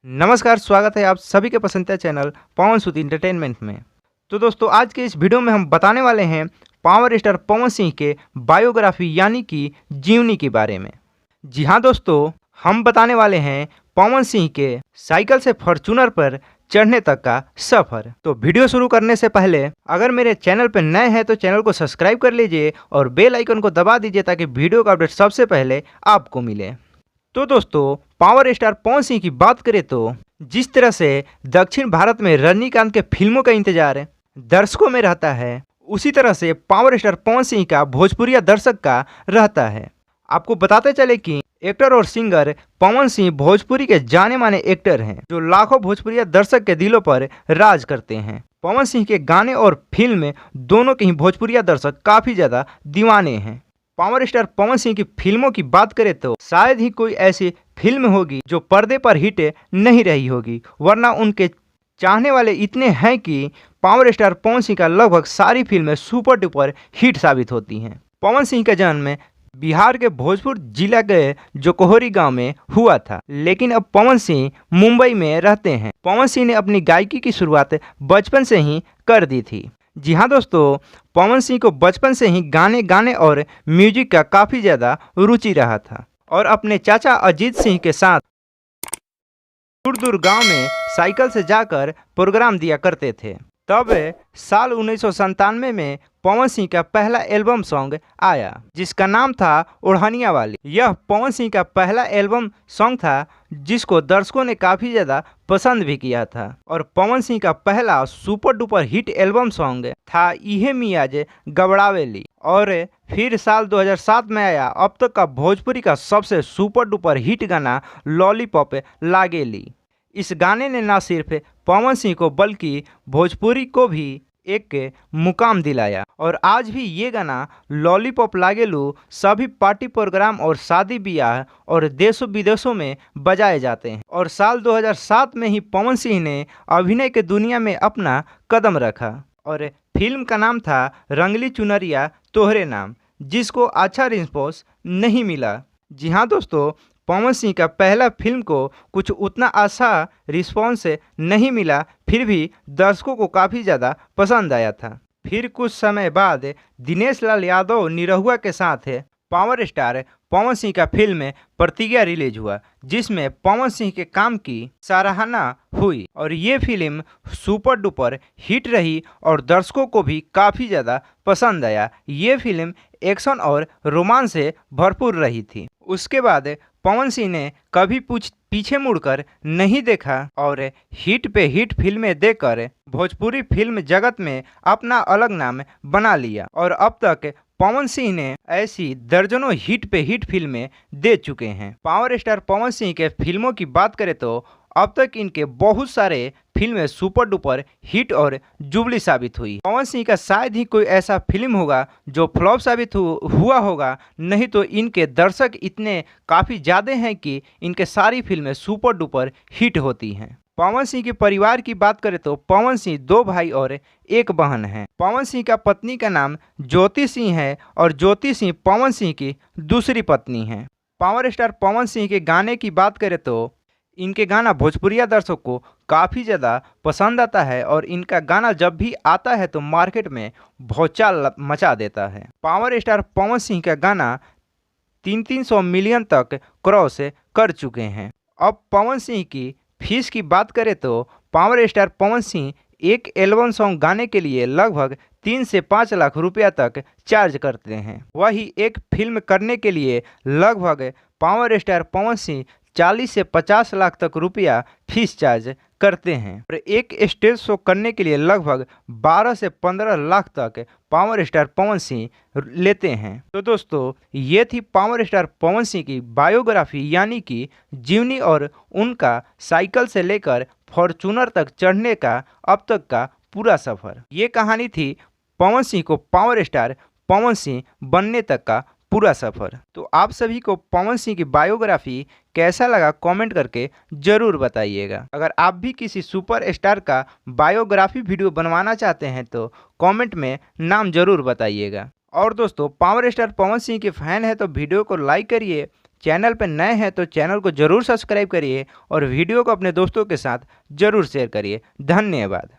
नमस्कार, स्वागत है आप सभी के पसंदीदा चैनल पवन सूद इंटरटेनमेंट में। तो दोस्तों, आज के इस वीडियो में हम बताने वाले हैं पावर स्टार पवन सिंह के बायोग्राफी यानी कि जीवनी के बारे में। जी हाँ दोस्तों, हम बताने वाले हैं पवन सिंह के साइकिल से फॉर्च्यूनर पर चढ़ने तक का सफर। तो वीडियो शुरू करने से पहले अगर मेरे चैनल पर नए हैं तो चैनल को सब्सक्राइब कर लीजिए और बेल आइकन को दबा दीजिए ताकि वीडियो का अपडेट सबसे पहले आपको मिले। तो दोस्तों, पावर स्टार पवन सिंह की बात करें तो जिस तरह से दक्षिण भारत में रजनीकांत के फिल्मों का इंतजार दर्शकों में रहता है, उसी तरह से पावर स्टार पवन सिंह का भोजपुरिया दर्शक का रहता है। आपको बताते चले कि एक्टर और सिंगर पवन सिंह भोजपुरी के जाने माने एक्टर हैं जो लाखों भोजपुरिया दर्शक के दिलों पर राज करते हैं। पवन सिंह के गाने और फिल्म दोनों के ही भोजपुरिया दर्शक काफी ज्यादा दीवाने हैं। पावर स्टार पवन सिंह की फिल्मों की बात करें तो शायद ही कोई ऐसी फिल्म होगी जो पर्दे पर हिट नहीं रही होगी, वरना उनके चाहने वाले इतने हैं कि पावर स्टार पवन सिंह का लगभग सारी फिल्में सुपर डुपर हिट साबित होती हैं। पवन सिंह का जन्म बिहार के भोजपुर जिला के जोकोहरी गांव में हुआ था, लेकिन अब पवन सिंह मुंबई में रहते हैं। पवन सिंह ने अपनी गायकी की शुरुआत बचपन से ही कर दी थी। जी हाँ दोस्तों, पवन सिंह को बचपन से ही गाने और म्यूजिक का काफ़ी ज़्यादा रुचि रहा था और अपने चाचा अजीत सिंह के साथ दूर दूर गांव में साइकिल से जाकर प्रोग्राम दिया करते थे। तब साल 1997 में पवन सिंह का पहला एल्बम सॉन्ग आया जिसका नाम था ओढ़निया वाली। यह पवन सिंह का पहला एल्बम सॉन्ग था जिसको दर्शकों ने काफ़ी ज़्यादा पसंद भी किया था। और पवन सिंह का पहला super duper hit album song था इहे मियाज गबड़ावेली। और फिर साल 2007 में आया अब तक का भोजपुरी का सबसे सुपर डुपर हिट गाना लॉलीपॉप लागेली। इस गाने ने न सिर्फ पवन सिंह को बल्कि भोजपुरी को भी एक मुकाम दिलाया और आज भी ये गाना लॉलीपॉप लागेलू सभी पार्टी प्रोग्राम और शादी ब्याह और देशों विदेशों में बजाए जाते हैं। और साल 2007 में ही पवन सिंह ने अभिनय के दुनिया में अपना कदम रखा और फिल्म का नाम था रंगली चुनरिया तोहरे नाम, जिसको अच्छा रिस्पॉन्स नहीं मिला। जी हाँ दोस्तों, पवन सिंह का पहला फिल्म को कुछ उतना अच्छा रिस्पॉन्स नहीं मिला, फिर भी दर्शकों को काफ़ी ज़्यादा पसंद आया था। फिर कुछ समय बाद दिनेश लाल यादव निरहुआ के साथ पावर स्टार पवन सिंह का फिल्म प्रतिज्ञा रिलीज हुआ, जिसमें पवन सिंह के काम की सराहना हुई और ये फिल्म सुपर डुपर हिट रही और दर्शकों को भी काफ़ी ज़्यादा पसंद आया। ये फिल्म एक्शन और रोमांस से भरपूर रही थी। उसके बाद पवन सिंह ने कभी पीछे मुड़कर नहीं देखा और हिट पे हिट फिल्में देकर भोजपुरी फिल्म जगत में अपना अलग नाम बना लिया और अब तक पवन सिंह ने ऐसी दर्जनों हिट पे हिट फिल्में दे चुके हैं। पावर स्टार पवन सिंह के फिल्मों की बात करें तो अब तक इनके बहुत सारे फिल्में सुपर डुपर हिट और जुबली साबित हुई। पवन सिंह का शायद ही कोई ऐसा फिल्म होगा जो फ्लॉप साबित हुआ होगा, नहीं तो इनके दर्शक इतने काफ़ी ज़्यादा हैं कि इनके सारी फिल्में सुपर डुपर हिट होती हैं। पवन सिंह के परिवार की बात करें तो पवन सिंह 2 भाई और 1 बहन है। पवन सिंह का पत्नी का नाम ज्योति सिंह है और ज्योति सिंह पवन सिंह की दूसरी पत्नी है। पावर स्टार पवन सिंह के गाने की बात करें तो इनके गाना भोजपुरिया दर्शक को काफ़ी ज़्यादा पसंद आता है और इनका गाना जब भी आता है तो मार्केट में भौचाल मचा देता है। पावर स्टार पवन सिंह का गाना 300 मिलियन तक क्रॉस कर चुके हैं। अब पवन सिंह की फीस की बात करें तो पावर स्टार पवन सिंह एक एल्बम सॉन्ग गाने के लिए लगभग 3 से 5 लाख रुपया तक चार्ज करते हैं। वही एक फिल्म करने के लिए लगभग पावर स्टार पवन सिंह 40 से 50 लाख तक रुपया फीस चार्ज करते हैं और एक स्टेज शो करने के लिए लगभग 12 से 15 लाख तक पावर स्टार पवन सिंह लेते हैं। तो दोस्तों, ये थी पावर स्टार पवन सिंह की बायोग्राफी यानी कि जीवनी और उनका साइकिल से लेकर फॉर्च्यूनर तक चढ़ने का अब तक का पूरा सफ़र। ये कहानी थी पवन सिंह को पावर स्टार पवन सिंह बनने तक का पूरा सफ़र। तो आप सभी को पवन सिंह की बायोग्राफी कैसा लगा कमेंट करके ज़रूर बताइएगा। अगर आप भी किसी सुपर स्टार का बायोग्राफी वीडियो बनवाना चाहते हैं तो कमेंट में नाम ज़रूर बताइएगा। और दोस्तों, पावर स्टार पवन सिंह के फैन है तो वीडियो को लाइक करिए, चैनल पर नए हैं तो चैनल को जरूर सब्सक्राइब करिए और वीडियो को अपने दोस्तों के साथ जरूर शेयर करिए। धन्यवाद।